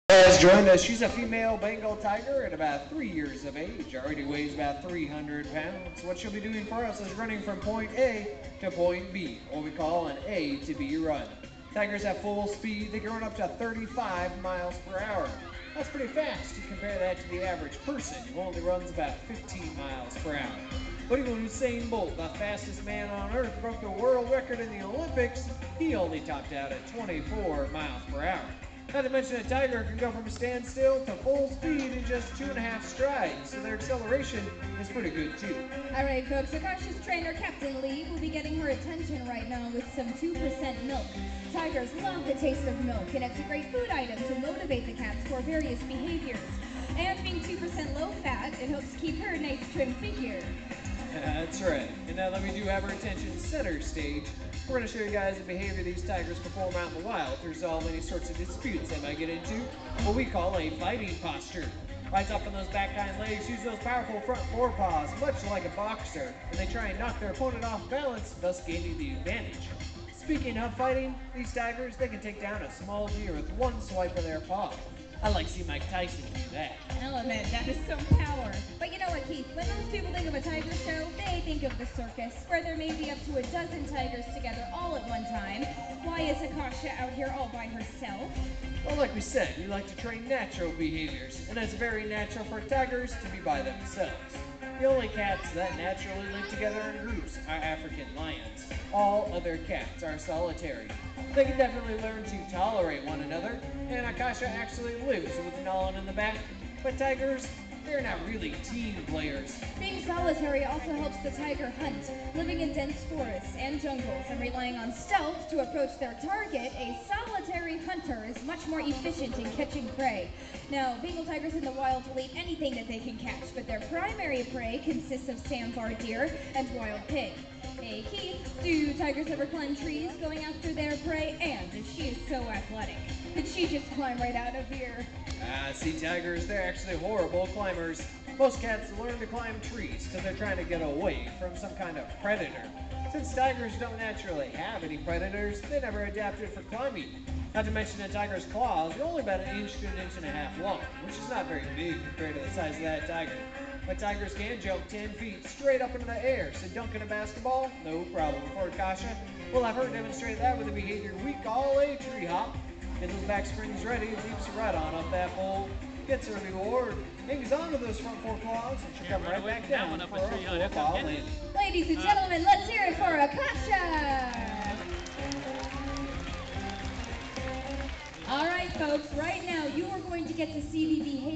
Has joined us. She's a female Bengal tiger at about 3 years of age. Already weighs about 300 pounds. What she'll be doing for us is running from point A to point B, what we call an A to B run. Tigers have full speed. They can run up to 35 miles per hour. That's pretty fast. You compare that to the average person, who only runs about 15 miles per hour. But even Usain Bolt, the fastest man on earth, broke the world record in the Olympics. He only topped out at 24 miles per hour. Not to mention a tiger can go from a standstill to full speed in just 2.5 strides, so their acceleration is pretty good too. All right, folks, Akasha's trainer, Captain Lee, will be getting her attention right now with some 2% milk. Tigers love the taste of milk, and it's a great food item to motivate the cats for various behaviors. And being 2% low fat, it helps keep her nice trim figure. That's right. And now that we do have our attention center stage, we're going to show you guys the behavior these tigers perform out in the wild to resolve any sorts of disputes they might get into, what we call a fighting posture. Rise up on those back hind legs, use those powerful front forepaws, much like a boxer, and they try and knock their opponent off balance, thus gaining the advantage. Speaking of fighting, these tigers, they can take down a small deer with one swipe of their paw. I like to see Mike Tyson do that. Element, that is some power. But you know what, Keith? When most people think of a tiger show, they think of the circus, where there may be up to a dozen tigers together all at one time. Why is Akasha out here all by herself? Well, like we said, we like to train natural behaviors, and it's very natural for tigers to be by themselves. The only cats that naturally live together in groups are African lions. All other cats are solitary. They can definitely learn to tolerate one another, and Akasha actually lives with Nolan in the back. But tigers, they're not really team players. Being solitary also helps the tiger hunt. Living in dense forests and jungles and relying on stealth to approach their target, a solitary hunter is much more efficient in catching prey. Now, Bengal tigers in the wild will eat anything that they can catch, but their primary prey consists of sambar deer and wild pig. Hey Keith, do tigers ever climb trees going after their prey? And she is so athletic. Did she just climb right out of here? See, tigers, they're actually horrible climbers. Most cats learn to climb trees because they're trying to get away from some kind of predator. Since tigers don't naturally have any predators, they never adapted for climbing. Not to mention a tiger's claws are only about 1 inch to 1.5 inches long, which is not very big compared to the size of that tiger. But tigers can jump 10 feet straight up into the air, so dunking a basketball, no problem. For Akasha, we'll have her demonstrate that with a behavior we call a tree hop. Get those back springs ready, leaps right on up that pole, gets her reward, hangs onto those front four claws, and she'll come right back down for a four-paw landing. Ladies and gentlemen, let's hear it for Akasha! All right, folks, right now you are going to get to see the behavior